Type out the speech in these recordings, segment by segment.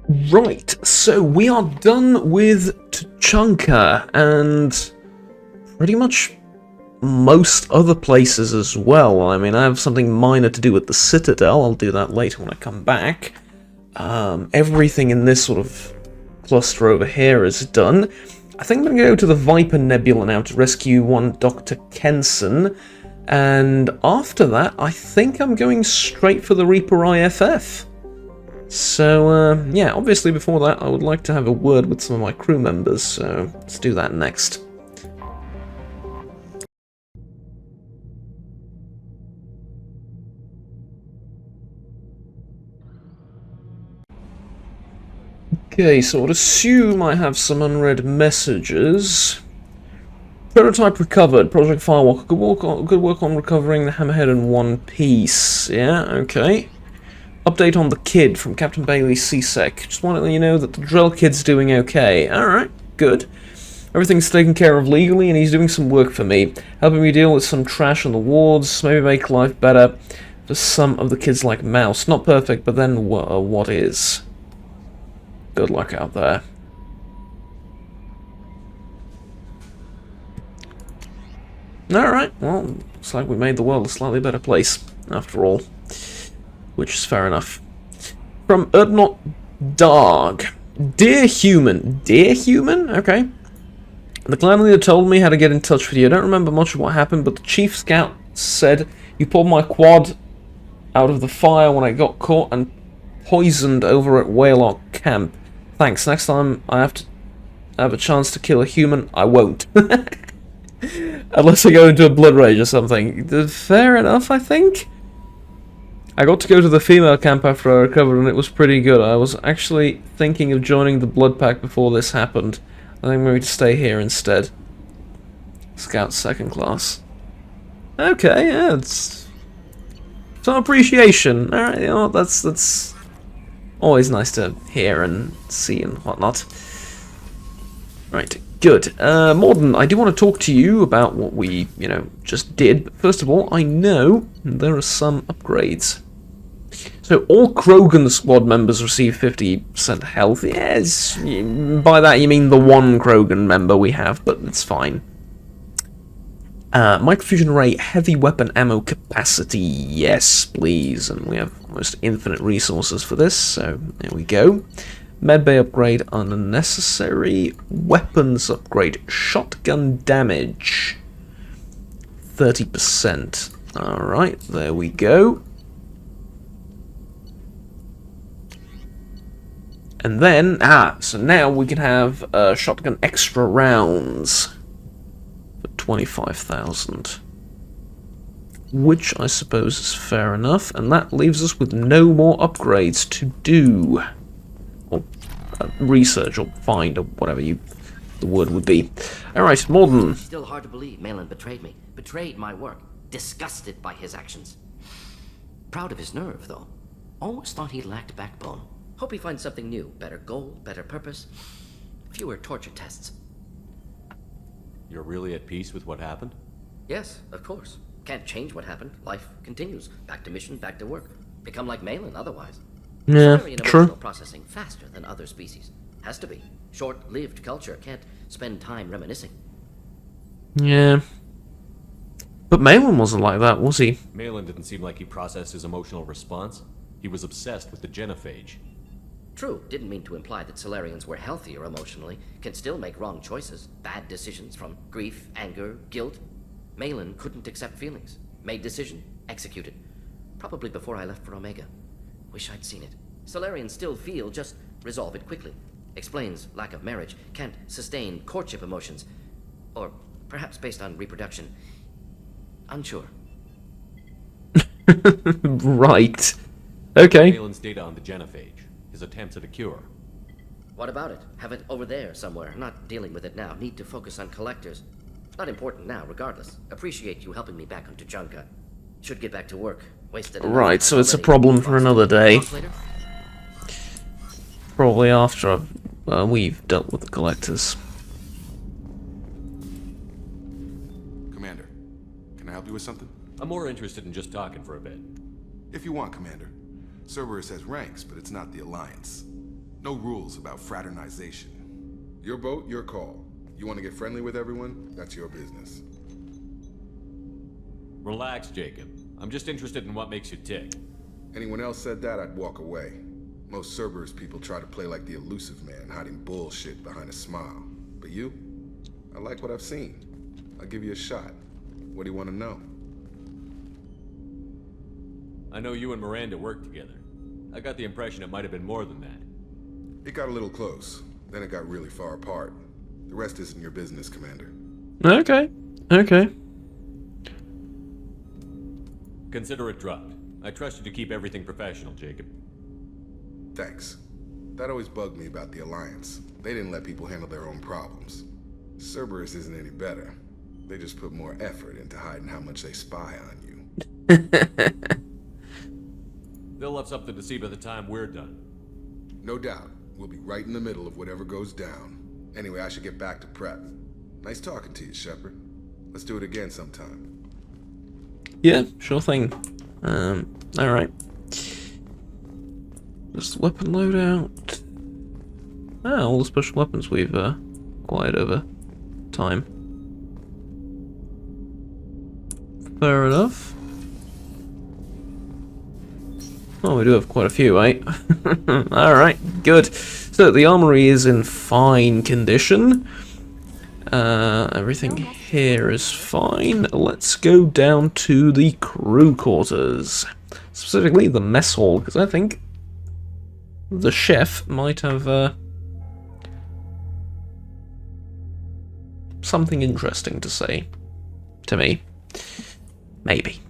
Right, so we are done with Tuchanka and pretty much most other places as well. I mean, I have something minor to do with the Citadel. I'll do that later when I come back. Everything in this sort of cluster over here is done. I think I'm going to go to the Viper Nebula now to rescue one Dr. Kenson. And after that, I think I'm going straight for the Reaper IFF. So, yeah, obviously before that, I would like to have a word with some of my crew members, so let's do that next. Okay, so I'd assume I have some unread messages. Prototype recovered. Project Firewalker. Good work on recovering the Hammerhead in one piece. Yeah, okay. Update on the kid from Captain Bailey CSEC. Just want to let you know that the Drell kid's doing okay. Alright, good. Everything's taken care of legally, and he's doing some work for me. Helping me deal with some trash on the wards, maybe make life better for some of the kids like Mouse. Not perfect, but then what is? Good luck out there. Alright, well, looks like we made the world a slightly better place, after all. Which is fair enough. From Erdnot Darg. Dear Human. Dear Human? Okay. The clan leader told me how to get in touch with you. I don't remember much of what happened, but the chief scout said you pulled my quad out of the fire when I got caught and poisoned over at Waylock Camp. Thanks. Next time I have a chance to kill a human, I won't. Unless I go into a blood rage or something. Fair enough, I think. I got to go to the female camp after I recovered, and it was pretty good. I was actually thinking of joining the Blood Pack before this happened. I think maybe to stay here instead. Scout second class. Okay, yeah, it's some appreciation. Alright, you know, that's always nice to hear and see and whatnot. Right, good. Morden, I do want to talk to you about what we, just did. But first of all, I know there are some upgrades. So all Krogan squad members receive 50% health. Yes, by that you mean the one Krogan member we have, but it's fine. Microfusion Ray heavy weapon ammo capacity. Yes, please. And we have almost infinite resources for this, so there we go. Medbay upgrade unnecessary. Weapons upgrade. Shotgun damage. 30%. Alright, there we go. And then, so now we can have shotgun extra rounds for 25,000. Which I suppose is fair enough, and that leaves us with no more upgrades to do. Or research, or find, or whatever the word would be. Alright, Morden. Still hard to believe Malin betrayed me. Betrayed my work. Disgusted by his actions. Proud of his nerve, though. Always thought he lacked backbone. Hope he finds something new. Better goal, better purpose. Fewer torture tests. You're really at peace with what happened? Yes, of course. Can't change what happened. Life continues. Back to mission, back to work. Become like Malin otherwise. Yeah, true. Emotional processing faster than other species. Has to be. Short-lived culture can't spend time reminiscing. Yeah. But Malin wasn't like that, was he? Malin didn't seem like he processed his emotional response. He was obsessed with the genophage. True, didn't mean to imply that Salarians were healthier emotionally, can still make wrong choices, bad decisions from grief, anger, guilt. Malin couldn't accept feelings, made decision, executed. Probably before I left for Omega. Wish I'd seen it. Salarians still feel, just resolve it quickly. Explains lack of marriage, can't sustain courtship emotions. Or perhaps based on reproduction. Unsure. Right. Okay. Malin's data on the genophage. His attempts at a cure. What about it? Have it over there somewhere. Not dealing with it now. Need to focus on collectors. Not important now, regardless. Appreciate you helping me back on Tuchanka. Should get back to work. Wasted. Right, so it's a problem for another day. Probably after we've dealt with the collectors. Commander, can I help you with something? I'm more interested in just talking for a bit. If you want, Commander. Cerberus has ranks, but it's not the Alliance. No rules about fraternization. Your boat, your call. You want to get friendly with everyone? That's your business. Relax, Jacob. I'm just interested in what makes you tick. Anyone else said that, I'd walk away. Most Cerberus people try to play like the elusive man, hiding bullshit behind a smile. But you? I like what I've seen. I'll give you a shot. What do you want to know? I know you and Miranda work together. I got the impression it might have been more than that. It got a little close. Then it got really far apart. The rest isn't your business, Commander. Okay. Okay. Consider it dropped. I trust you to keep everything professional, Jacob. Thanks. That always bugged me about the Alliance. They didn't let people handle their own problems. Cerberus isn't any better. They just put more effort into hiding how much they spy on you. They'll have something to see by the time we're done. No doubt. We'll be right in the middle of whatever goes down. Anyway, I should get back to prep. Nice talking to you, Shepard. Let's do it again sometime. Yeah, sure thing. Alright. Just weapon loadout. Ah, all the special weapons we've acquired over time. Fair enough. Oh, we do have quite a few, eh? Alright, good. So, the armory is in fine condition. Everything here is fine. Let's go down to the crew quarters. Specifically, the mess hall, because I think the chef might have something interesting to say to me. Maybe.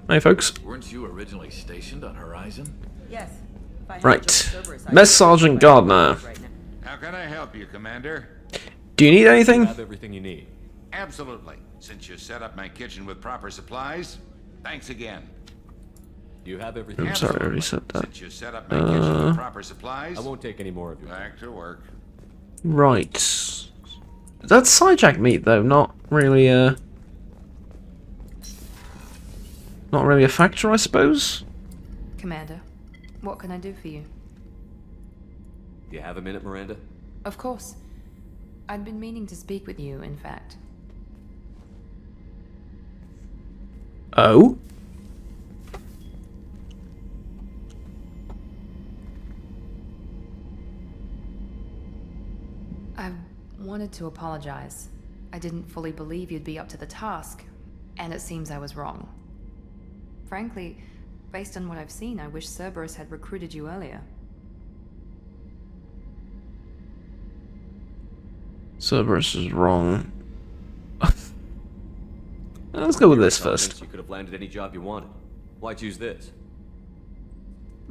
Hey, folks. Weren't you originally stationed on Horizon? Yes. If I had Right. joined Cerberus, I'd Mess be Sergeant right Gardner. right now. How can I help you, Commander? Do you need You anything? have everything you need. Absolutely. Since you set up my kitchen with proper supplies, thanks again. You have everything. I'm sorry, I already said that. Since you set up my kitchen with proper supplies, I won't take any more of your time. back to work. Right. That's Sidejack meat, though. Not really not really a factor, I suppose. Commander, what can I do for you? Do you have a minute, Miranda? Of course. I'd been meaning to speak with you, in fact. Oh? I wanted to apologize. I didn't fully believe you'd be up to the task, and it seems I was wrong. Frankly, based on what I've seen, I wish Cerberus had recruited you earlier. Cerberus is wrong. Let's go with this first. You could have landed any job you wanted. Why choose this?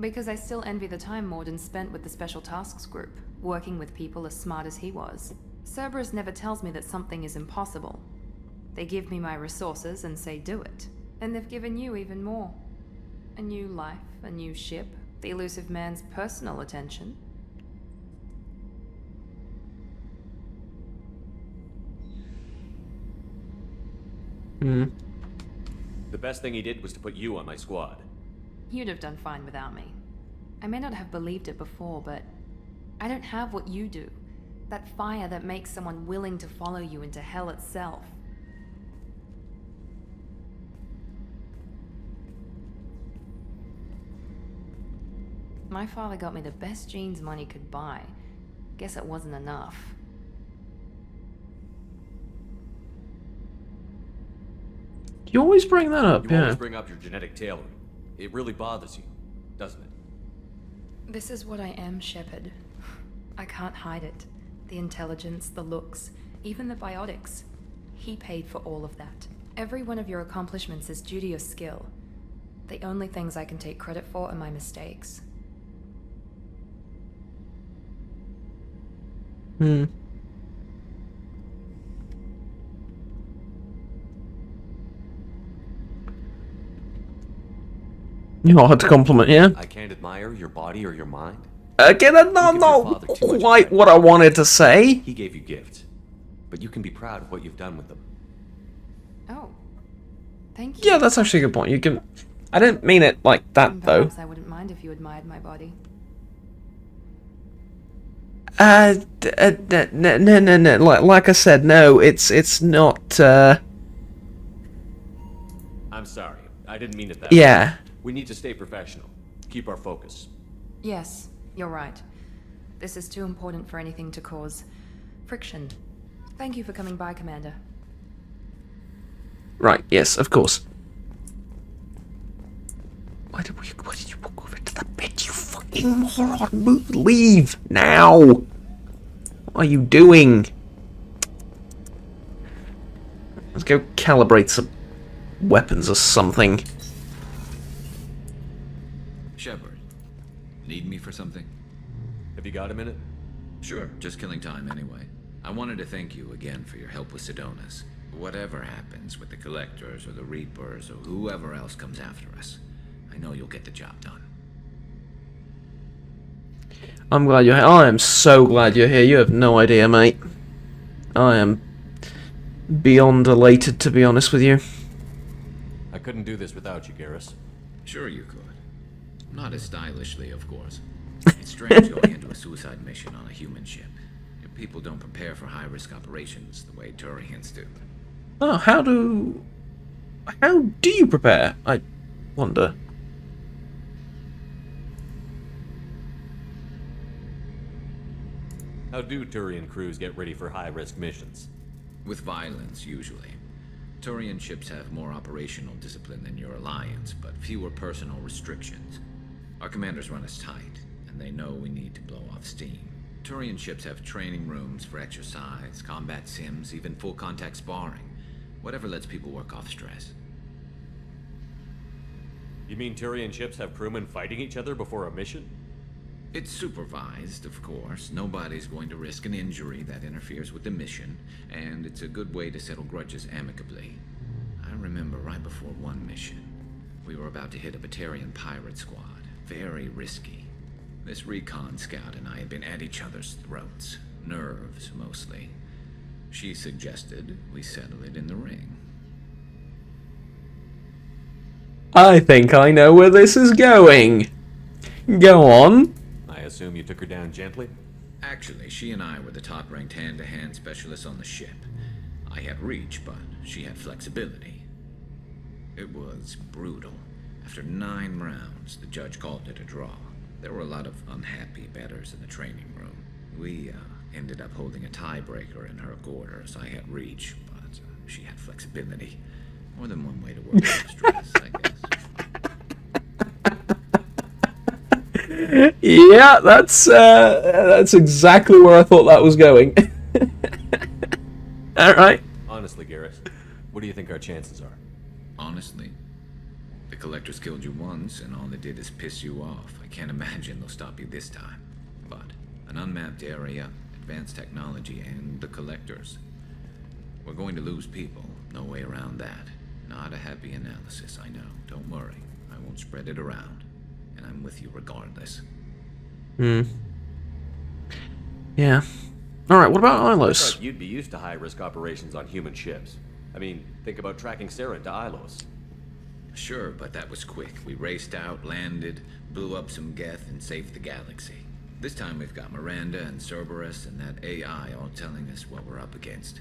Because I still envy the time Morden spent with the Special Tasks Group, working with people as smart as he was. Cerberus never tells me that something is impossible. They give me my resources and say do it. And they've given you even more. A new life, a new ship, the elusive man's personal attention. The best thing he did was to put you on my squad. You'd have done fine without me. I may not have believed it before, but I don't have what you do. That fire that makes someone willing to follow you into hell itself. My father got me the best jeans money could buy. Guess it wasn't enough. You always bring that up, You yeah. always bring up your genetic tailoring. It really bothers you, doesn't it? This is what I am, Shepard. I can't hide it. The intelligence, the looks, even the biotics. He paid for all of that. Every one of your accomplishments is due to your skill. The only things I can take credit for are my mistakes. You're hard to compliment, yeah? I can't admire your body or your mind. Again, that's You give your not father too much quite credit. what I wanted to say. He gave you gifts, but you can be proud of what you've done with them. Oh. Thank you. Yeah, that's actually a good point. You can... I didn't mean it like that, though. Perhaps I wouldn't mind if you admired my body. No. Like I said, no, it's not, I'm sorry. I didn't mean it that way. yeah. We need to stay professional. Keep our focus. Yes, you're right. This is too important for anything to cause friction. Thank you for coming by, Commander. Right, yes, of course. Why did you walk over to the bed, you fucking moron? Leave, now! What are you doing? Let's go calibrate some weapons or something. Shepard, need me for something? Have you got a minute? Sure, just killing time anyway. I wanted to thank you again for your help with Sidonis. Whatever happens with the Collectors or the Reapers or whoever else comes after us, I know you'll get the job done. I'm glad you're here. I am so glad you're here. You have no idea, mate. I am beyond elated, to be honest with you. I couldn't do this without you, Garrus. Sure you could. Not as stylishly, of course. It's strange going into a suicide mission on a human ship. People don't prepare for high-risk operations the way Turians do. Oh, how do you prepare? I wonder. How do Turian crews get ready for high-risk missions? With violence, usually. Turian ships have more operational discipline than your alliance, but fewer personal restrictions. Our commanders run us tight, and they know we need to blow off steam. Turian ships have training rooms for exercise, combat sims, even full-contact sparring. Whatever lets people work off stress. You mean Turian ships have crewmen fighting each other before a mission? It's supervised, of course. Nobody's going to risk an injury that interferes with the mission, and it's a good way to settle grudges amicably. I remember right before one mission, we were about to hit a Batarian pirate squad. Very risky. This recon scout and I had been at each other's throats. Nerves, mostly. She suggested we settle it in the ring. I think I know where this is going. Go on. I assume you took her down gently? Actually, she and I were the top-ranked hand-to-hand specialists on the ship. I had reach, but she had flexibility. It was brutal. After 9 rounds, the judge called it a draw. There were a lot of unhappy bettors in the training room. We ended up holding a tiebreaker in her quarters. I had reach, but she had flexibility. More than one way to work with stress, I guess. Yeah, that's exactly where I thought that was going. All right. Honestly, Garrus, what do you think our chances are? Honestly, the Collectors killed you once, and all they did is piss you off. I can't imagine they'll stop you this time. But an unmapped area, advanced technology, and the Collectors. We're going to lose people. No way around that. Not a happy analysis, I know. Don't worry. I won't spread it around. And I'm with you regardless. Yeah. Alright, what about I Ilos? thought you'd be used to high-risk operations on human ships. I mean, think about tracking Saren to Ilos. Sure, but that was quick. We raced out, landed, blew up some Geth, and saved the galaxy. This time we've got Miranda and Cerberus and that AI all telling us what we're up against.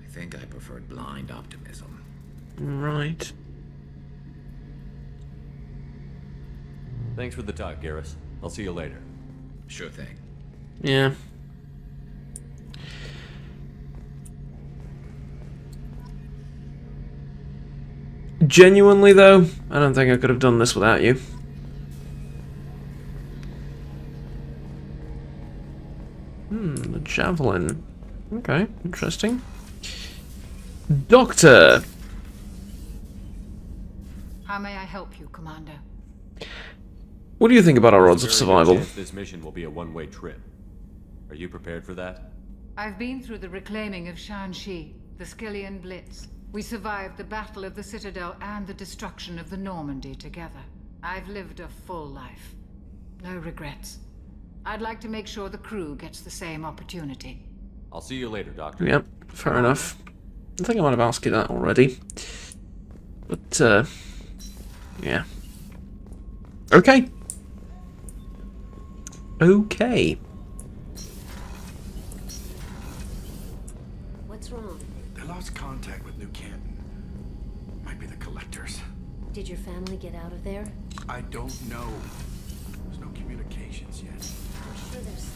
I think I preferred blind optimism. Right. Thanks for the talk, Garrus. I'll see you later. Sure thing. Yeah. Genuinely, though, I don't think I could have done this without you. The javelin. Okay, interesting. Doctor! How may I help you, Commander? What do you think about our odds of There's a very good survival? chance this mission will be a one-way trip. Are you prepared for that? I've been through the reclaiming of Shanxi, the Skillian Blitz. We survived the Battle of the Citadel and the destruction of the Normandy together. I've lived a full life. No regrets. I'd like to make sure the crew gets the same opportunity. I'll see you later, Doctor. Yep, fair enough. I think I might have asked you that already. But, Yeah. Okay. Okay. What's wrong? They lost contact with New Canton. Might be the collectors. Did your family get out of there? I don't know. There's no communications yet. I'm sure they're safe.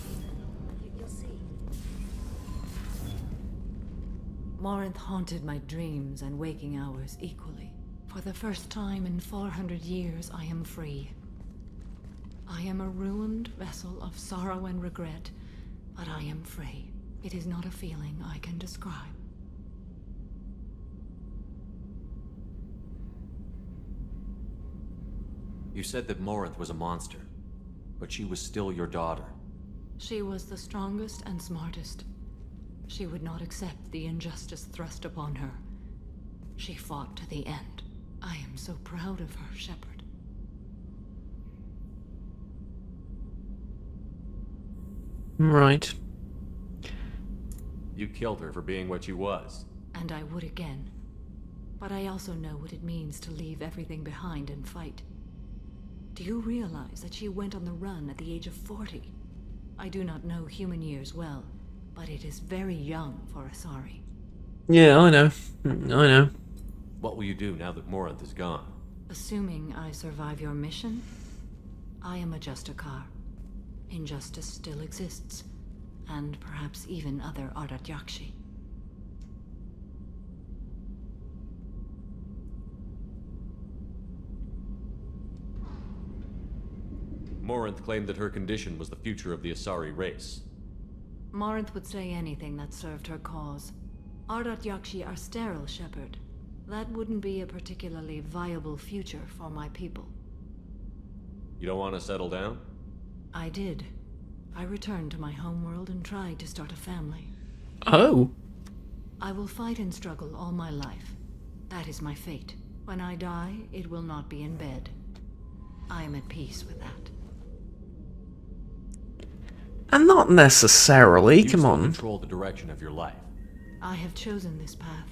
You'll see. Morinth haunted my dreams and waking hours equally. For the first time in 400 years, I am free. I am a ruined vessel of sorrow and regret, but I am free. It is not a feeling I can describe. You said that Morinth was a monster, but she was still your daughter. She was the strongest and smartest. She would not accept the injustice thrust upon her. She fought to the end. I am so proud of her, Shepard. Right. You killed her for being what she was. And I would again. But I also know what it means to leave everything behind and fight. Do you realize that she went on the run at the age of 40? I do not know human years well, but it is very young for Asari. Yeah, I know. I know. What will you do now that Morinth is gone? Assuming I survive your mission, I am a Justicar. Injustice still exists, and perhaps even other Ardat Yakshi. Morinth claimed that her condition was the future of the Asari race. Morinth would say anything that served her cause. Ardat Yakshi are sterile, Shepard. That wouldn't be a particularly viable future for my people. You don't want to settle down? I did. I returned to my homeworld and tried to start a family. Oh. I will fight and struggle all my life. That is my fate. When I die, it will not be in bed. I am at peace with that. And not necessarily, You come still on. control the direction of your life. I have chosen this path.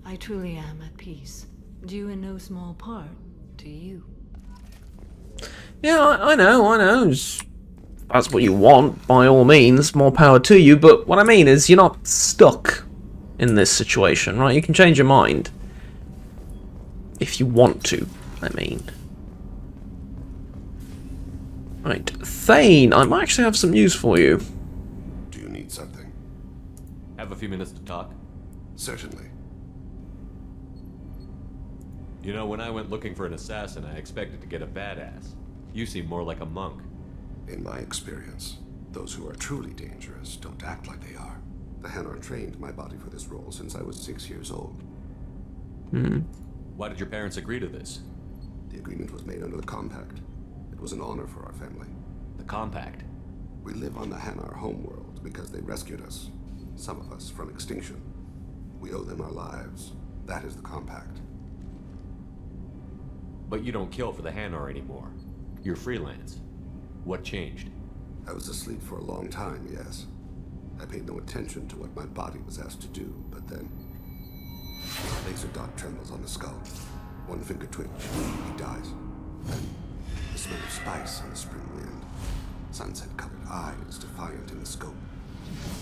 I truly am at peace. Due in no small part to you. Yeah, I know. That's what you want, by all means, more power to you, but what I mean is you're not stuck in this situation, right? You can change your mind. If you want to, I mean. Right, Thane, I might actually have some news for you. Do you need something? Have a few minutes to talk? Certainly. You know, when I went looking for an assassin, I expected to get a badass. You seem more like a monk. In my experience, those who are truly dangerous don't act like they are. The Hanar trained my body for this role since I was 6 years old. Why did your parents agree to this? The agreement was made under the Compact. It was an honor for our family. The Compact? We live on the Hanar homeworld because they rescued us, some of us, from extinction. We owe them our lives. That is the Compact. But you don't kill for the Hanar anymore. You're freelance. What changed? I was asleep for a long time, yes. I paid no attention to what my body was asked to do, but then... a laser dot trembles on the skull. One finger twitch, he dies. Then, the smell of spice on the spring wind. Sunset-colored eyes defiant in the scope.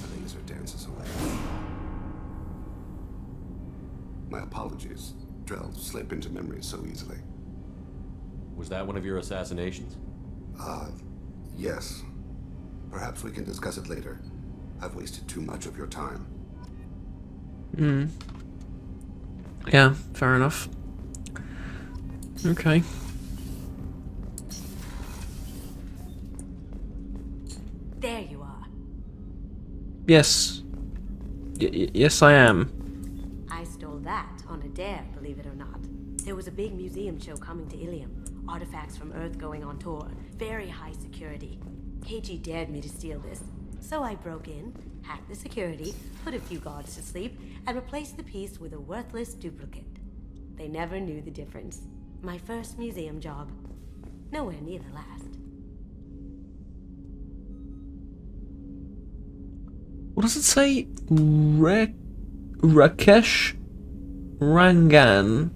The laser dances away. My apologies. Drell slip into memory so easily. Was that one of your assassinations? Yes. Perhaps we can discuss it later. I've wasted too much of your time. Yeah, fair enough. Okay. There you are. Yes. Yes, I am. I stole that on a dare, believe it or not. There was a big museum show coming to Ilium. Artifacts from Earth going on tour. Very high security. KG dared me to steal this. So I broke in, hacked the security, put a few guards to sleep, and replaced the piece with a worthless duplicate. They never knew the difference. My first museum job. Nowhere near the last. What does it say? Rakesh Rangan.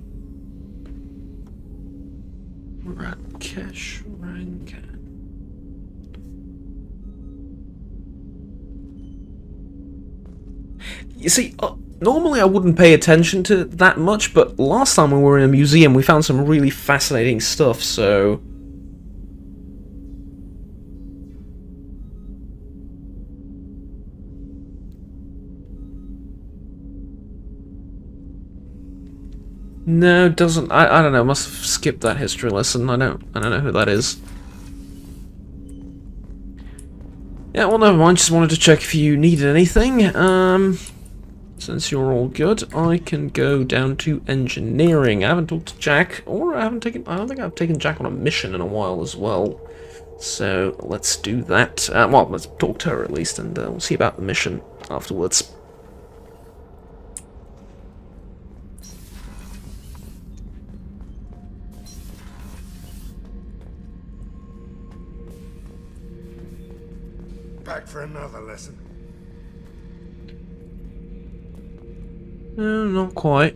Kesh Rankan. You see, normally I wouldn't pay attention to that much, but last time we were in a museum we found some really fascinating stuff, so... No, it doesn't. I don't know. Must have skipped that history lesson. I don't know who that is. Yeah, well, never mind. Just wanted to check if you needed anything. Since you're all good, I can go down to engineering. I haven't talked to Jack, or I don't think I've taken Jack on a mission in a while as well. So let's do that. Well, let's talk to her at least, and we'll see about the mission afterwards. Back for another lesson. No, not quite.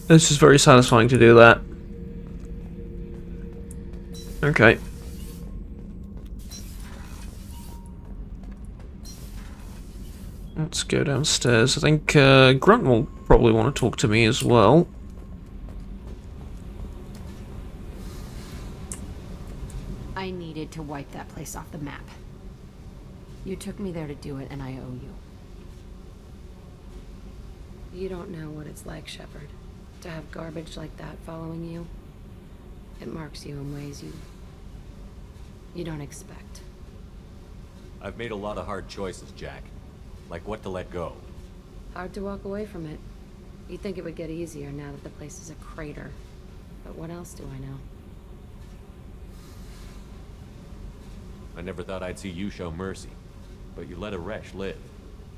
It's just very satisfying to do that. Okay. Let's go downstairs. I think Grunt will probably want to talk to me as well. I needed to wipe that place off the map. You took me there to do it, and I owe you. You don't know what it's like, Shepard, to have garbage like that following you. It marks you in ways you don't expect. I've made a lot of hard choices, Jack. Like what to let go. Hard to walk away from it. You'd think it would get easier now that the place is a crater. But what else do I know? I never thought I'd see you show mercy. But you let Aresh live.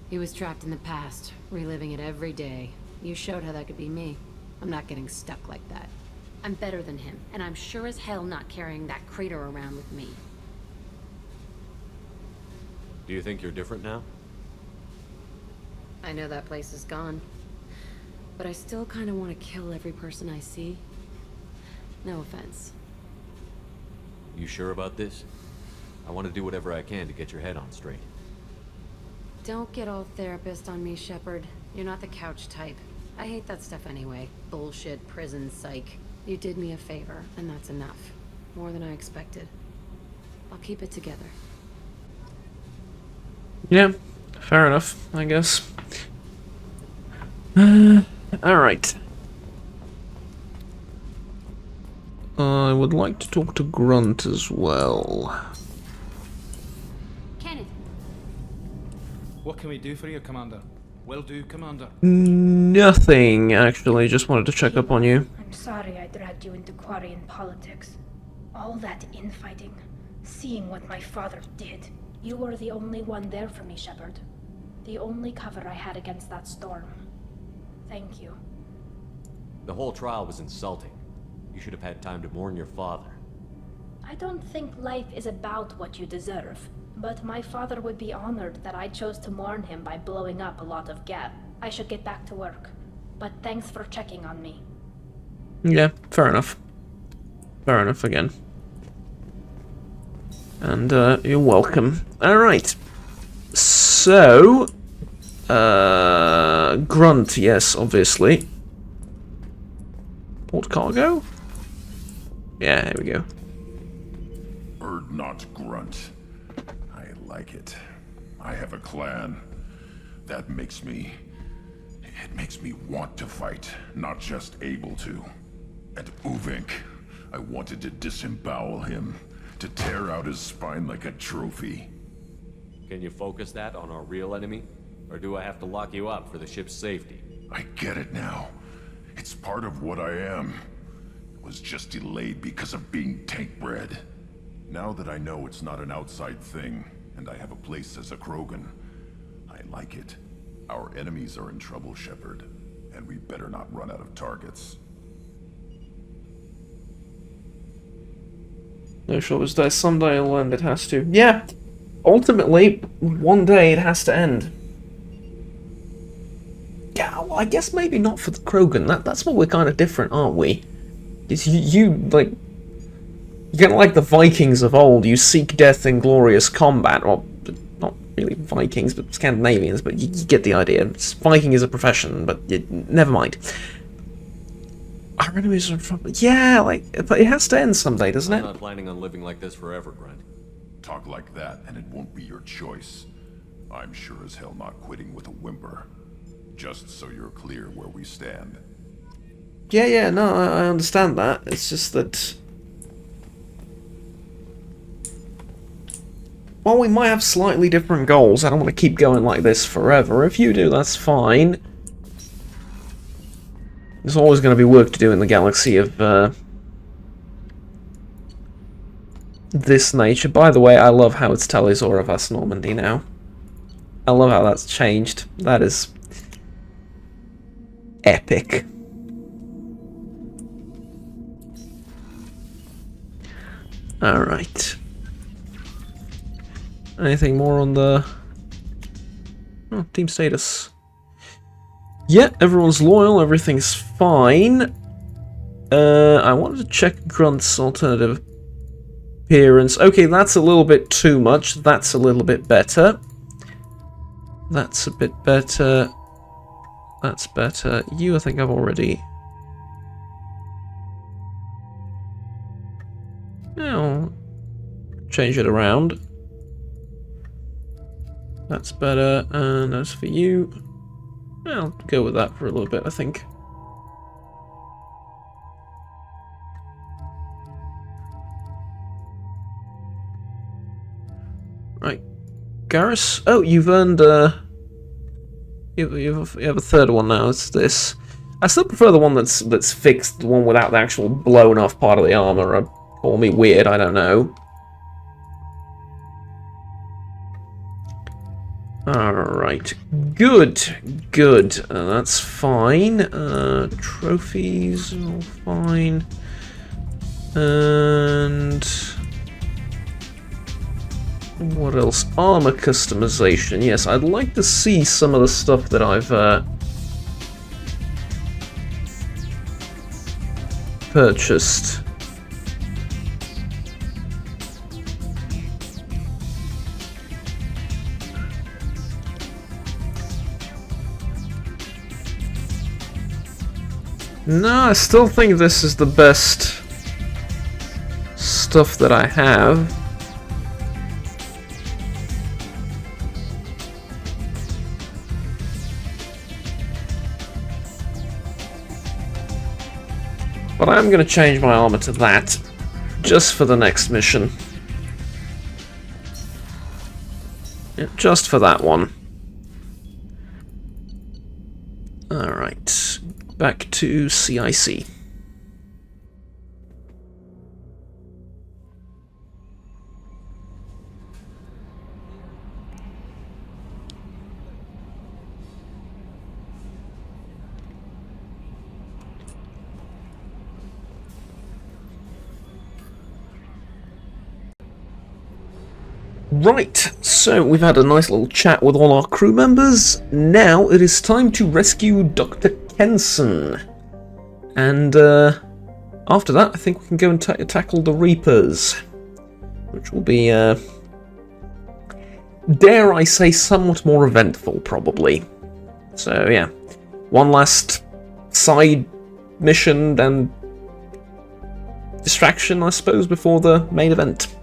He was trapped in the past, reliving it every day. You showed how that could be me. I'm not getting stuck like that. I'm better than him, and I'm sure as hell not carrying that crater around with me. Do you think you're different now? I know that place is gone. But I still kind of want to kill every person I see. No offense. You sure about this? I want to do whatever I can to get your head on straight. Don't get all therapist on me, Shepard. You're not the couch type. I hate that stuff anyway. Bullshit, prison, psych. You did me a favor, and that's enough. More than I expected. I'll keep it together. Yeah, fair enough, I guess. Alright. I would like to talk to Grunt as well. Kenneth! What can we do for you, Commander? Will do, Commander. Nothing, actually. Just wanted to check up on you. I'm sorry I dragged you into Quarian politics. All that infighting, seeing what my father did. You were the only one there for me, Shepard. The only cover I had against that storm. Thank you. The whole trial was insulting. You should have had time to mourn your father. I don't think life is about what you deserve, but my father would be honored that I chose to mourn him by blowing up a lot of Gab. I should get back to work, but thanks for checking on me. Yeah, fair enough. Fair enough again. And, you're welcome. Alright. So... Grunt, yes, obviously. Port cargo? Yeah, here we go. Urdnot Grunt. I like it. I have a clan. That makes me... It makes me want to fight, not just able to. And Uvink, I wanted to disembowel him, to tear out his spine like a trophy. Can you focus that on our real enemy? Or do I have to lock you up for the ship's safety? I get it now. It's part of what I am. It was just delayed because of being tank-bred. Now that I know it's not an outside thing, and I have a place as a Krogan, I like it. Our enemies are in trouble, Shepard, and we better not run out of targets. No sure was there. Someday it'll end, it has to. Yeah! Ultimately, one day it has to end. Yeah, Well, I guess maybe not for the Krogan. That's what we're kind of different, aren't we? Is you like... You're kind of like the Vikings of old. You seek death in glorious combat. Well, not really Vikings, but Scandinavians, but you get the idea. Viking is a profession, but never mind. Our enemies are in front... Yeah, like, but it has to end someday, doesn't it? I'm not planning on living like this forever, Grunt. Talk like that, and it won't be your choice. I'm sure as hell not quitting with a whimper. Just so you're clear where we stand. Yeah, no, I understand that. It's just that... While we might have slightly different goals, I don't want to keep going like this forever. If you do, that's fine. There's always going to be work to do in the galaxy of this nature. By the way, I love how it's Talisaur of Us Normandy now. I love how that's changed. That is epic. Alright. Anything more on the... Oh, team status. Yeah, everyone's loyal, everything's fine. I wanted to check Grunt's alternative appearance. Okay, that's a little bit too much. That's a little bit better. That's a bit better. That's better. You, I think I've already... I'll change it around. That's better. And as for you... I'll go with that for a little bit, I think. Right. Garrus? Oh, you've earned, you have a third one now, it's this. I still prefer the one that's fixed, the one without the actual blown off part of the armor. Call me weird, I don't know. Alright, good. That's fine. Trophies, all fine. And... what else? Armor customization. Yes, I'd like to see some of the stuff that I've purchased. No, I still think this is the best stuff that I have. But I'm going to change my armor to that, just for the next mission. Yeah, just for that one. Alright, back to CIC. Right, so we've had a nice little chat with all our crew members. Now it is time to rescue Dr. Kenson. And after that, I think we can go and tackle the Reapers. Which will be, dare I say, somewhat more eventful, probably. So, yeah. One last side mission and distraction, I suppose, before the main event.